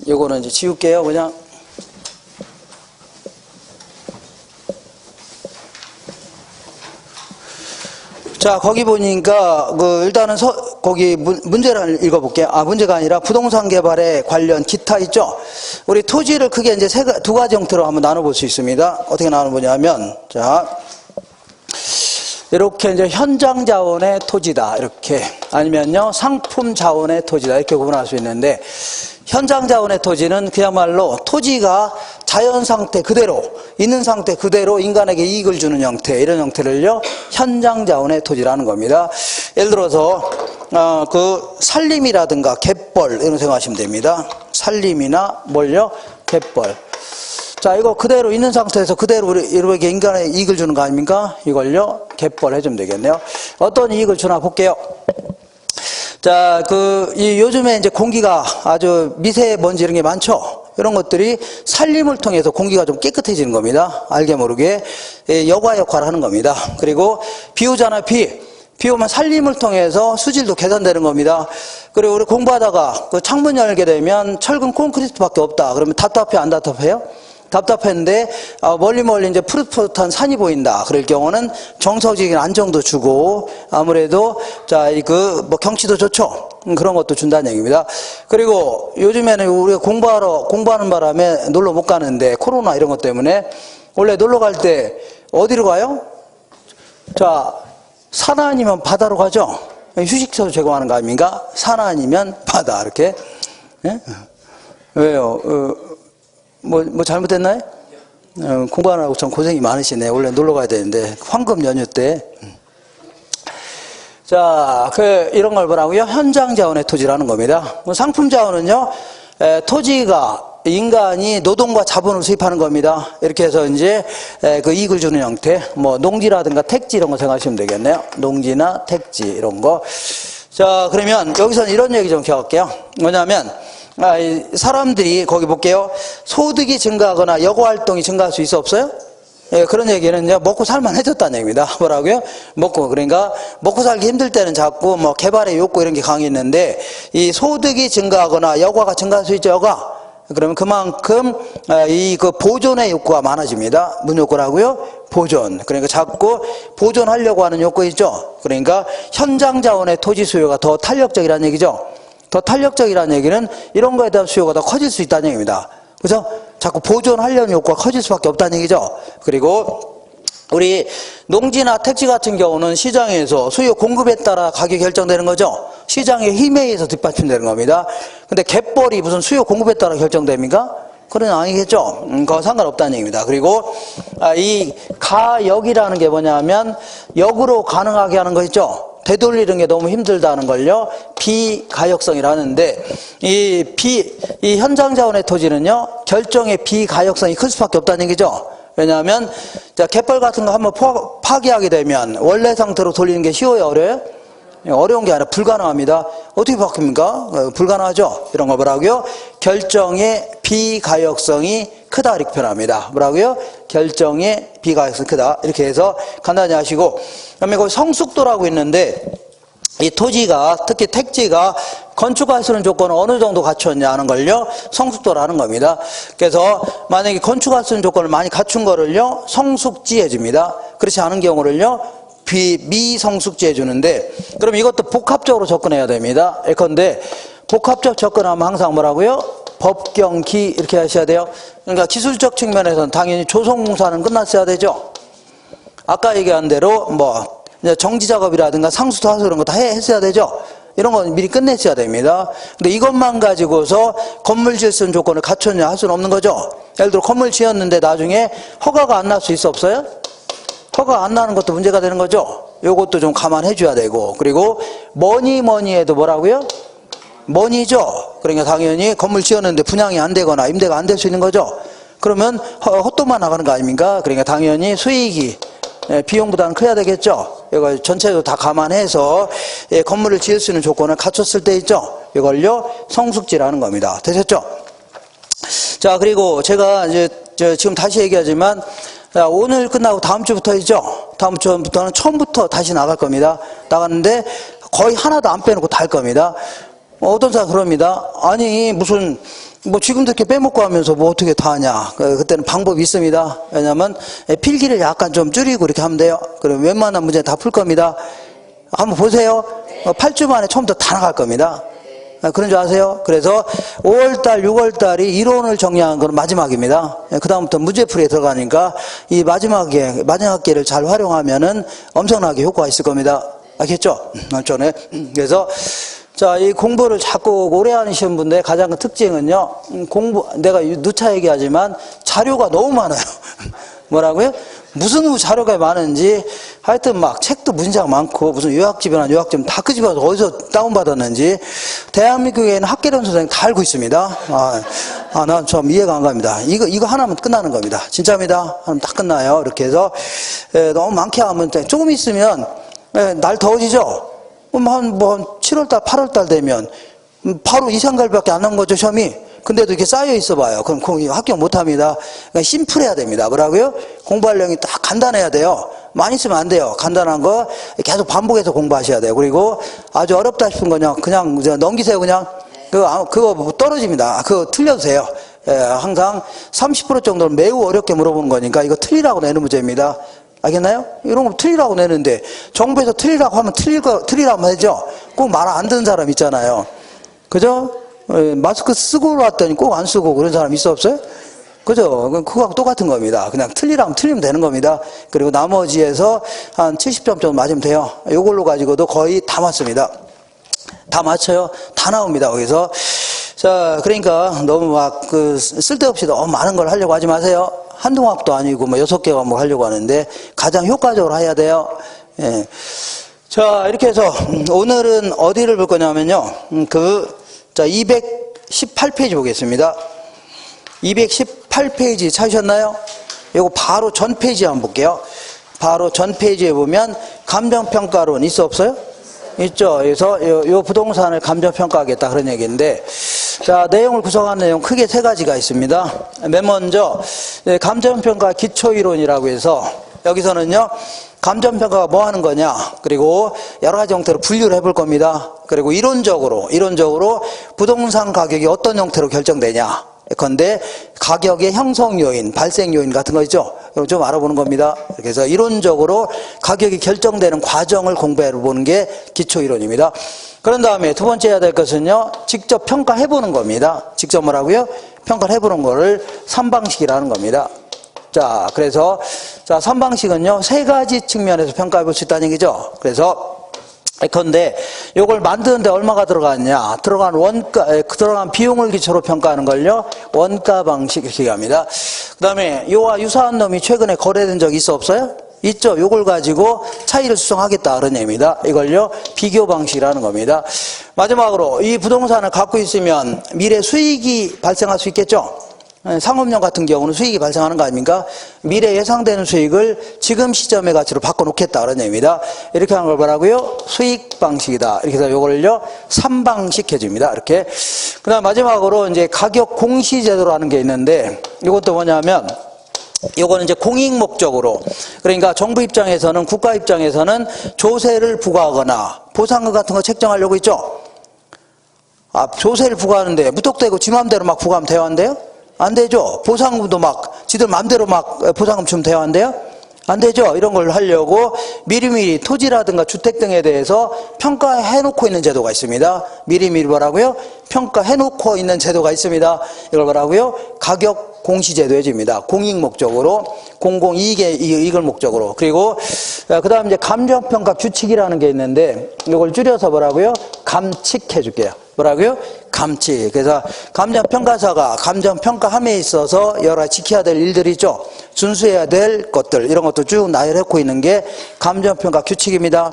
S1: 요거는 이제 지울게요, 그냥. 자, 거기 보니까, 일단은 거기 문제를 읽어볼게요. 문제가 아니라 부동산 개발에 관련 기타 있죠? 우리 토지를 크게 이제 두 가지 형태로 한번 나눠볼 수 있습니다. 어떻게 나눠보냐면, 자, 이렇게 이제 현장 자원의 토지다. 이렇게. 아니면요, 상품 자원의 토지다. 이렇게 구분할 수 있는데, 현장 자원의 토지는 그야말로 토지가 자연 상태 그대로, 있는 상태 그대로 인간에게 이익을 주는 형태, 이런 형태를요, 현장 자원의 토지라는 겁니다. 예를 들어서, 산림이라든가 갯벌, 이런 거 생각하시면 됩니다. 산림이나 뭘요? 갯벌. 자, 이거 그대로 있는 상태에서 그대로 우리에게 인간에게 이익을 주는 거 아닙니까? 이걸요, 갯벌 해주면 되겠네요. 어떤 이익을 주나 볼게요. 자, 요즘에 이제 공기가 아주 미세먼지 이런 게 많죠? 이런 것들이 산림을 통해서 공기가 좀 깨끗해지는 겁니다. 알게 모르게. 여과 역할을 하는 겁니다. 그리고 비 오잖아요, 비 오면 산림을 통해서 수질도 개선되는 겁니다. 그리고 우리 공부하다가 창문 열게 되면 철근 콘크리트밖에 없다. 그러면 답답해, 안 답답해요? 답답했는데 멀리 이제 푸릇푸릇한 산이 보인다. 그럴 경우는 정서적인 안정도 주고 아무래도 경치도 좋죠. 그런 것도 준다는 얘기입니다. 그리고 요즘에는 우리가 공부하는 바람에 놀러 못 가는데 코로나 이런 것 때문에 원래 놀러 갈 때 어디로 가요? 자, 산 아니면 바다로 가죠. 휴식처를 제공하는 거 아닙니까? 산 아니면 바다 이렇게. 예? 왜요? 뭐 잘못됐나요? 공부하느라고 참 고생이 많으시네. 원래 놀러 가야 되는데 황금 연휴 때. 자, 이런 걸 뭐라고요? 현장 자원의 토지라는 겁니다. 상품 자원은요, 토지가 인간이 노동과 자본을 수입하는 겁니다. 이렇게 해서 이제 이익을 주는 형태, 농지라든가 택지 이런 거 생각하시면 되겠네요. 농지나 택지 이런 거. 자, 그러면 여기서는 이런 얘기 좀 기억할게요. 뭐냐면 사람들이 거기 볼게요. 소득이 증가하거나 여가 활동이 증가할 수 있어 없어요? 예, 그런 얘기는요, 먹고 살만해졌다는 얘기입니다. 뭐라고요? 그러니까 먹고 살기 힘들 때는 자꾸 개발의 욕구 이런 게 강했는데 이 소득이 증가하거나 여가가 증가할 수 있죠, 여가. 그러면 그만큼 보존의 욕구가 많아집니다. 무슨 욕구라고요? 보존. 그러니까 자꾸 보존하려고 하는 욕구 있죠. 그러니까 현장 자원의 토지 수요가 더 탄력적이라는 얘기죠. 더 탄력적이라는 얘기는 이런 거에 대한 수요가 더 커질 수 있다는 얘기입니다. 그래서 자꾸 보존하려는 욕구가 커질 수밖에 없다는 얘기죠. 그리고 우리 농지나 택지 같은 경우는 시장에서 수요 공급에 따라 가격이 결정되는 거죠. 시장의 힘에 의해서 뒷받침되는 겁니다. 근데 갯벌이 무슨 수요 공급에 따라 결정됩니까? 그건 아니겠죠. 그건 상관없다는 얘기입니다. 그리고 이 가역이라는 게 뭐냐면 역으로 가능하게 하는 거 있죠. 되돌리는 게 너무 힘들다는 걸요. 비가역성이라는데 이 현장 자원의 토지는요. 결정의 비가역성이 클 수밖에 없다는 얘기죠. 왜냐하면 갯벌 같은 거 한번 파괴하게 되면 원래 상태로 돌리는 게 쉬워요, 어려워요? 어려운 게 아니라 불가능합니다. 어떻게 바뀝니까? 불가능하죠. 이런 거 뭐라고요? 결정의 비가역성이 크다 이렇게 표현합니다. 뭐라고요? 결정의 비가역성이 크다 이렇게 해서 간단히 하시고, 그다음에 거기 성숙도라고 있는데 이 토지가, 특히 택지가 건축할 수 있는 조건을 어느 정도 갖추었냐 하는 걸요, 성숙도라는 겁니다. 그래서 만약에 건축할 수 있는 조건을 많이 갖춘 거를요, 성숙지 해줍니다. 그렇지 않은 경우를요, 미성숙지 해주는데, 그럼 이것도 복합적으로 접근해야 됩니다. 예컨대 복합적 접근하면 항상 뭐라고요? 법경기 이렇게 하셔야 돼요. 그러니까 기술적 측면에서는 당연히 조성공사는 끝났어야 되죠. 아까 얘기한 대로 뭐 정지작업이라든가 상수도 하수 이런 거 다 했어야 되죠. 이런 건 미리 끝냈어야 됩니다. 근데 이것만 가지고서 건물 지을 수 있는 조건을 갖췄냐 할 수는 없는 거죠. 예를 들어 건물 지었는데 나중에 허가가 안 날 수 있어 없어요? 허가 안 나는 것도 문제가 되는 거죠. 요것도 좀 감안해 줘야 되고, 그리고 뭐니 해도 뭐라고요? 뭐니죠. 그러니까 당연히 건물 지었는데 분양이 안 되거나 임대가 안 될 수 있는 거죠. 그러면 헛돈만 나가는 거 아닙니까? 그러니까 당연히 수익이 비용보다는 커야 되겠죠. 이걸 전체적으로 다 감안해서 건물을 지을 수 있는 조건을 갖췄을 때 있죠. 이걸요 성숙지라는 겁니다. 되셨죠? 자, 그리고 제가 이제 지금 다시 얘기하지만, 자, 오늘 끝나고 다음 주부터 있죠. 다음 주부터는 처음부터 다시 나갈 겁니다. 나갔는데 거의 하나도 안 빼놓고 다 할 겁니다. 어떤 사람 그럽니다. 아니 무슨 뭐 지금도 이렇게 빼먹고 하면서 뭐 어떻게 다 하냐. 그때는 방법이 있습니다. 왜냐하면 필기를 약간 좀 줄이고 이렇게 하면 돼요. 그럼 웬만한 문제 다 풀 겁니다. 한번 보세요. 8주 만에 처음부터 다 나갈 겁니다. 그런 줄 아세요? 그래서 5월달, 6월달이 이론을 정리하는 건 마지막입니다. 그 다음부터 문제풀이에 들어가니까 이 마지막 기회를 잘 활용하면은 엄청나게 효과가 있을 겁니다. 알겠죠? 전에. 그래서 자, 이 공부를 자꾸 오래 하시는 분들의 가장 큰 특징은요, 내가 누차 얘기하지만 자료가 너무 많아요. 뭐라고요? 무슨 자료가 많은지, 하여튼 막 책도 문장 많고, 무슨 요약집이나 요약집 다 끄집어서 어디서 다운받았는지, 대한민국에는 학계론 선생님 다 알고 있습니다. 난 좀 이해가 안 갑니다. 이거 하나면 끝나는 겁니다. 진짜입니다. 하면 다 끝나요. 이렇게 해서, 너무 많게 하면, 조금 있으면, 날 더워지죠? 한 7월달, 8월달 되면 바로 이상갈비밖에 안 나온 거죠, 시험이. 근데도 이렇게 쌓여 있어 봐요. 그럼 합격 못 합니다. 그러니까 심플해야 됩니다. 뭐라고요? 공부할 내용이 딱 간단해야 돼요. 많이 쓰면 안 돼요. 간단한 거 계속 반복해서 공부하셔야 돼요. 그리고 아주 어렵다 싶은 거냐, 그냥 넘기세요, 그냥. 그거 떨어집니다. 그거 틀려도 돼요. 항상 30% 정도는 매우 어렵게 물어보는 거니까 이거 틀리라고 내는 문제입니다. 알겠나요? 이런 거 틀리라고 내는데 정부에서 틀리라고 하면 틀리라고 하죠. 꼭 말 안 듣는 사람 있잖아요. 그죠? 마스크 쓰고 왔더니 꼭 안 쓰고 그런 사람 있어 없어요? 그죠? 그거하고 똑같은 겁니다. 그냥 틀리라면 틀리면 되는 겁니다. 그리고 나머지에서 한 70점 정도 맞으면 돼요. 이걸로 가지고도 거의 다 맞습니다. 다 맞춰요. 다 나옵니다. 거기서. 자, 그러니까 너무 막 쓸데없이 너무 많은 걸 하려고 하지 마세요. 한두 과목도 아니고 뭐 6개 과목 하려고 하는데 가장 효과적으로 해야 돼요. 예. 자, 이렇게 해서 오늘은 어디를 볼 거냐면요. 자, 218페이지 보겠습니다. 218페이지 찾으셨나요? 이거 바로 전 페이지 한번 볼게요. 바로 전 페이지에 보면 감정평가론 있어 없어요? 있죠. 그래서 요 부동산을 감정평가하겠다 그런 얘기인데, 자, 내용을 구성하는 내용 크게 세 가지가 있습니다. 맨 먼저 감정평가 기초이론이라고 해서 여기서는요, 감정평가가 뭐 하는 거냐, 그리고 여러 가지 형태로 분류를 해볼 겁니다. 그리고 이론적으로 부동산 가격이 어떤 형태로 결정되냐, 예컨대 가격의 형성 요인, 발생 요인 같은 거 있죠. 이거 좀 알아보는 겁니다. 그래서 이론적으로 가격이 결정되는 과정을 공부해 보는 게 기초 이론입니다. 그런 다음에 두 번째 해야 될 것은요, 직접 평가해 보는 겁니다. 직접 뭐라고요? 평가를 해보는 거를 3방식이라는 겁니다. 자, 그래서 자, 3방식은요, 세 가지 측면에서 평가해 볼 수 있다는 얘기죠. 그래서 예컨대 요걸 만드는데 얼마가 들어갔냐, 들어간 비용을 기초로 평가하는 걸요, 원가 방식 이렇게 얘기합니다. 그 다음에 요와 유사한 놈이 최근에 거래된 적이 있어 없어요? 있죠. 요걸 가지고 차이를 수정하겠다 그런 얘기입니다. 이걸요, 비교 방식이라는 겁니다. 마지막으로 이 부동산을 갖고 있으면 미래 수익이 발생할 수 있겠죠. 상업용 같은 경우는 수익이 발생하는 거 아닙니까? 미래 예상되는 수익을 지금 시점의 가치로 바꿔놓겠다 그런 얘기입니다. 이렇게 하는 걸 뭐라고요? 수익 방식이다. 이렇게 해서 요걸요, 3방식 해줍니다. 이렇게. 그 다음 마지막으로 이제 가격 공시 제도라는 게 있는데, 이것도 뭐냐면 요거는 이제 공익 목적으로, 그러니까 정부 입장에서는, 국가 입장에서는 조세를 부과하거나 보상금 같은 거 책정하려고 있죠. 조세를 부과하는데 무턱대고 지 맘대로 막 부과하면 돼요, 안 돼요? 안 되죠. 보상금도 막 지들 맘대로 막 보상금 주면 돼요, 안 돼요? 안 되죠. 이런 걸 하려고 미리미리 토지라든가 주택 등에 대해서 평가해 놓고 있는 제도가 있습니다. 미리미리 뭐라고요? 평가해 놓고 있는 제도가 있습니다. 이걸 뭐라고요? 가격 공시제도의 제도입니다. 공익 목적으로, 이익을 목적으로. 그리고 그 다음 이제 감정평가 규칙이라는 게 있는데, 이걸 줄여서 뭐라고요? 감칙해 줄게요. 뭐라고요? 감칙. 그래서 감정평가사가 감정평가함에 있어서 여러 가지 지켜야 될 일들이 있죠. 준수해야 될 것들, 이런 것도 쭉 나열해놓고 있는 게 감정평가 규칙입니다.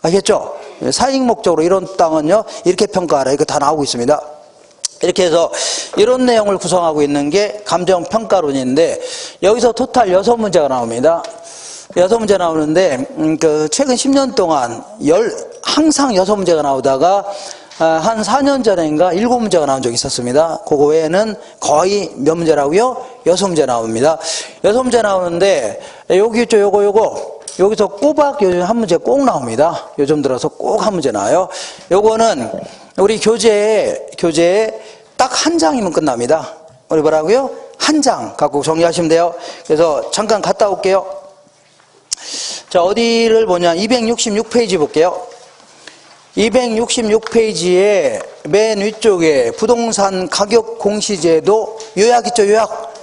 S1: 알겠죠? 사익 목적으로 이런 땅은요, 이렇게 평가하라. 이거 다 나오고 있습니다. 이렇게 해서 이런 내용을 구성하고 있는 게 감정평가론인데, 여기서 토탈 6문제가 나옵니다. 6문제 나오는데, 최근 10년 동안 항상 6문제가 나오다가, 한 4년 전인가 7문제가 나온 적이 있었습니다. 그거 외에는 거의 몇 문제라고요? 6문제 나옵니다. 6문제 나오는데, 여기 있죠, 요거. 여기서 꼬박 요즘 한 문제 꼭 나옵니다. 요즘 들어서 꼭 한 문제 나와요. 요거는 우리 교재에 딱 한 장이면 끝납니다. 우리 뭐라고요? 한 장 갖고 정리하시면 돼요. 그래서 잠깐 갔다 올게요. 자, 어디를 보냐? 266페이지 볼게요. 266페이지에 맨 위쪽에 부동산 가격 공시제도 요약 있죠, 요약.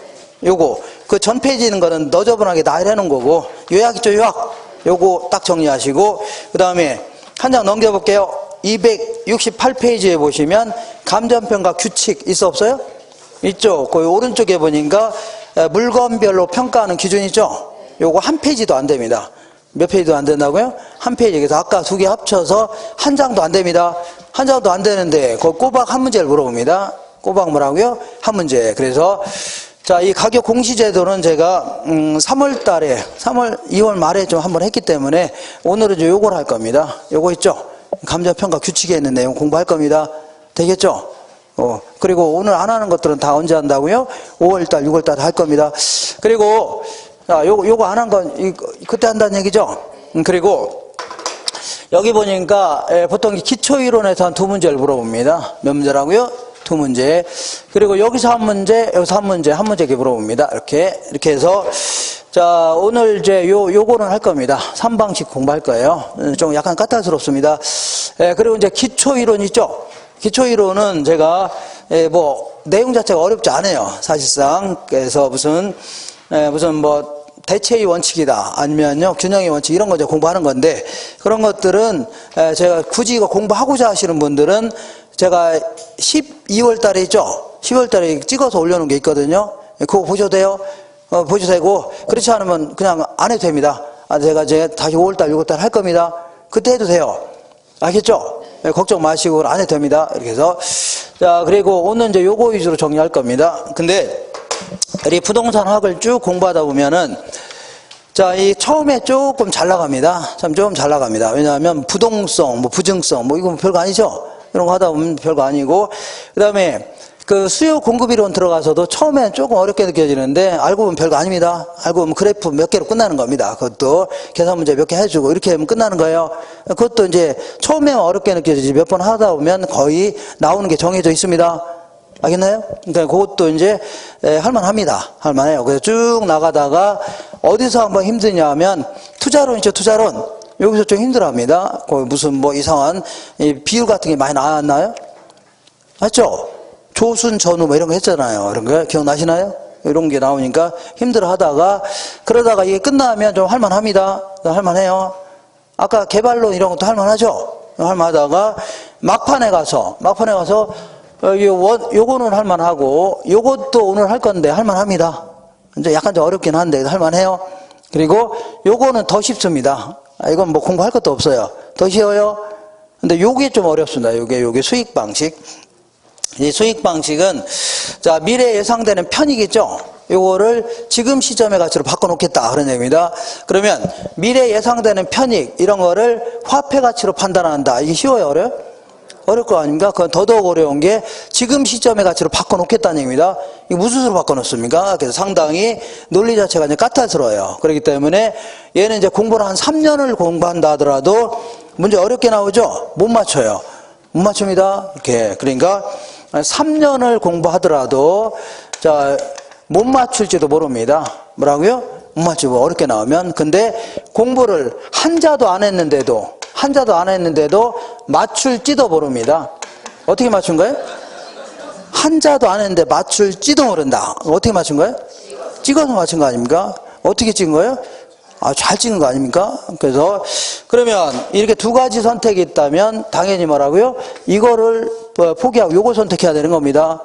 S1: 요거. 그 전 페이지 있는 거는 너저분하게 나열해 놓은 거고, 요약 있죠, 요약. 요거 딱 정리하시고, 그 다음에 한 장 넘겨볼게요. 268페이지에 보시면 감정평가 규칙 있어, 없어요? 있죠. 그 오른쪽에 보니까 물건별로 평가하는 기준 있죠? 요거 한 페이지도 안 됩니다. 몇 페이지도 안 된다고요? 한 페이지. 그래서 아까 두 개 합쳐서 한 장도 안 됩니다. 한 장도 안 되는데, 그 꼬박 한 문제를 물어봅니다. 꼬박 뭐라고요? 한 문제. 그래서, 자, 이 가격 공시제도는 제가, 2월 말에 좀 한번 했기 때문에, 오늘은 이제 요걸 할 겁니다. 요거 있죠? 감정평가 규칙에 있는 내용 공부할 겁니다. 되겠죠? 그리고 오늘 안 하는 것들은 다 언제 한다고요? 5월달, 6월달 할 겁니다. 그리고, 자, 요거 안 한 건, 그때 한다는 얘기죠? 그리고, 여기 보니까, 보통 기초이론에서 한 2문제를 물어봅니다. 몇 문제라고요? 2문제. 그리고 여기서 한 문제, 여기서 한 문제 이렇게 물어봅니다. 이렇게 해서, 자, 오늘 이제 요거는 할 겁니다. 3방식 공부할 거예요. 좀 약간 까탈스럽습니다. 그리고 이제 기초이론 있죠? 기초이론은 제가, 내용 자체가 어렵지 않아요. 사실상. 그래서 무슨 대체의 원칙이다. 아니면요, 균형의 원칙, 이런 거 이제 공부하는 건데, 그런 것들은 제가 굳이 이거 공부하고자 하시는 분들은 제가 12월 달에 있죠? 10월 달에 찍어서 올려놓은 게 있거든요. 그거 보셔도 돼요. 보셔도 되고, 그렇지 않으면 그냥 안 해도 됩니다. 제가 이제 다시 5월 달, 6월 달 할 겁니다. 그때 해도 돼요. 알겠죠? 걱정 마시고 안 해도 됩니다. 이렇게 해서. 자, 그리고 오늘 이제 요거 위주로 정리할 겁니다. 근데, 우리 부동산학을 쭉 공부하다 보면은, 자, 이 처음에 조금 잘 나갑니다. 좀 잘 나갑니다. 왜냐하면 부동성, 부증성, 이건 별거 아니죠? 이런 거 하다 보면 별거 아니고, 그 다음에 그 수요 공급 이론 들어가서도 처음엔 조금 어렵게 느껴지는데, 알고 보면 별거 아닙니다. 알고 보면 그래프 몇 개로 끝나는 겁니다. 그것도 계산 문제 몇 개 해주고, 이렇게 하면 끝나는 거예요. 그것도 이제 처음에는 어렵게 느껴지지, 몇 번 하다 보면 거의 나오는 게 정해져 있습니다. 알겠나요? 그러니까 그것도 이제 할만합니다. 할만해요. 그래서 쭉 나가다가 어디서 한번 힘드냐 하면 투자론 있죠, 투자론. 여기서 좀 힘들어합니다. 무슨 이상한 비율 같은 게 많이 나왔나요? 맞죠? 조순, 전후 이런 거 했잖아요. 이런 거 기억나시나요? 이런 게 나오니까 힘들어하다가, 그러다가 이게 끝나면 좀 할만합니다. 할만해요. 아까 개발론 이런 것도 할만하죠? 할만하다가 막판에 가서 요거는 할만하고, 요것도 오늘 할 건데 할만합니다. 이제 약간 좀 어렵긴 한데 할만해요. 그리고 요거는 더 쉽습니다. 이건 공부할 것도 없어요. 더 쉬워요. 근데 요게 좀 어렵습니다. 요게 수익 방식. 이 수익 방식은, 자, 미래 예상되는 편익이죠? 요거를 지금 시점의 가치로 바꿔놓겠다. 그런 얘기입니다. 그러면 미래 예상되는 편익, 이런 거를 화폐 가치로 판단한다. 이게 쉬워요, 어려워요? 어려울 거 아닙니까? 그건 더더욱 어려운 게 지금 시점의 가치로 바꿔놓겠다는 얘기입니다. 이거 무슨 수로 바꿔놓습니까? 그래서 상당히 논리 자체가 이제 까탈스러워요. 그렇기 때문에 얘는 이제 공부를 한 3년을 공부한다 하더라도 문제 어렵게 나오죠? 못 맞춰요. 못 맞춥니다. 이렇게. 그러니까 3년을 공부하더라도 자, 못 맞출지도 모릅니다. 뭐라고요? 못 맞추고 어렵게 나오면. 근데 공부를 한자도 안 했는데도 맞출지도 모릅니다. 어떻게 맞춘 거예요? 한자도 안 했는데 맞출지도 모른다. 어떻게 맞춘 거예요? 찍어서 맞춘 거 아닙니까? 어떻게 찍은 거예요? 아, 잘 찍은 거 아닙니까? 그래서 그러면 이렇게 두 가지 선택이 있다면 당연히 뭐라고요? 이거를 포기하고 요걸 선택해야 되는 겁니다.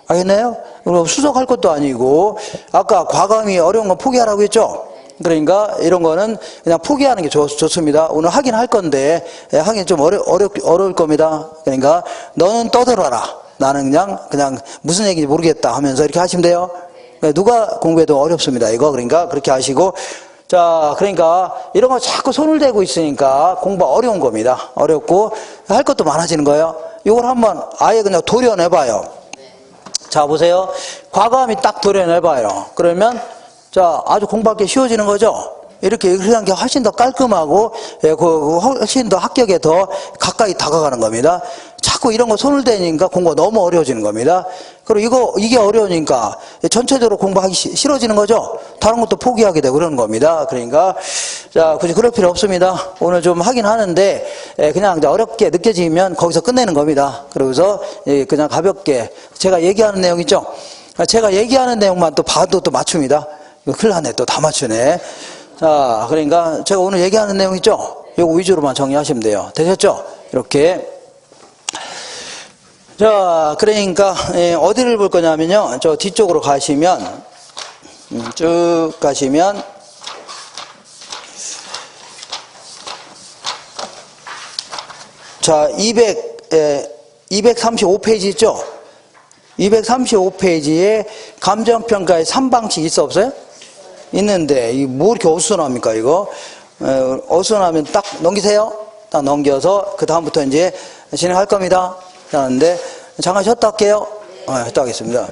S1: 알겠나요? 그럼 수석할 것도 아니고 아까 과감히 어려운 건 포기하라고 했죠? 그러니까 이런 거는 그냥 포기하는 게 좋습니다. 오늘 하긴 할 건데 하긴 좀 어려울 겁니다. 그러니까 너는 떠들어라. 나는 그냥 무슨 얘기인지 모르겠다 하면서 이렇게 하시면 돼요. 누가 공부해도 어렵습니다. 이거 그러니까 그렇게 하시고 자, 그러니까 이런 거 자꾸 손을 대고 있으니까 공부가 어려운 겁니다. 어렵고 할 것도 많아지는 거예요. 이걸 한번 아예 그냥 도려내봐요. 자, 보세요. 과감히 딱 도려내봐요. 그러면 자, 아주 공부할 게 쉬워지는 거죠. 이렇게 하는 게 훨씬 더 깔끔하고 훨씬 더 합격에 더 가까이 다가가는 겁니다. 자꾸 이런 거 손을 대니까 공부가 너무 어려워지는 겁니다. 그리고 이게 어려우니까 전체적으로 공부하기 싫어지는 거죠. 다른 것도 포기하게 되고 그러는 겁니다. 그러니까 자, 굳이 그럴 필요 없습니다. 오늘 좀 하긴 하는데 그냥 이제 어렵게 느껴지면 거기서 끝내는 겁니다. 그러고서 그냥 가볍게 제가 얘기하는 내용 있죠. 제가 얘기하는 내용만 또 봐도 또 맞춥니다. 이거 큰일 나네. 또 다 맞추네. 자, 그러니까 제가 오늘 얘기하는 내용 있죠? 요거 위주로만 정리하시면 돼요. 되셨죠? 이렇게. 자, 그러니까 어디를 볼 거냐면요. 저 뒤쪽으로 가시면 쭉 가시면 자, 235페이지 있죠? 235페이지에 감정평가의 3방식 있어 없어요? 있는데 뭐 이렇게 어수선합니까 이거? 어수선하면 딱 넘기세요. 딱 넘겨서 그 다음부터 이제 진행할 겁니다. 하는데 잠깐 쉬었다 할게요. 쉬었다 하겠습니다.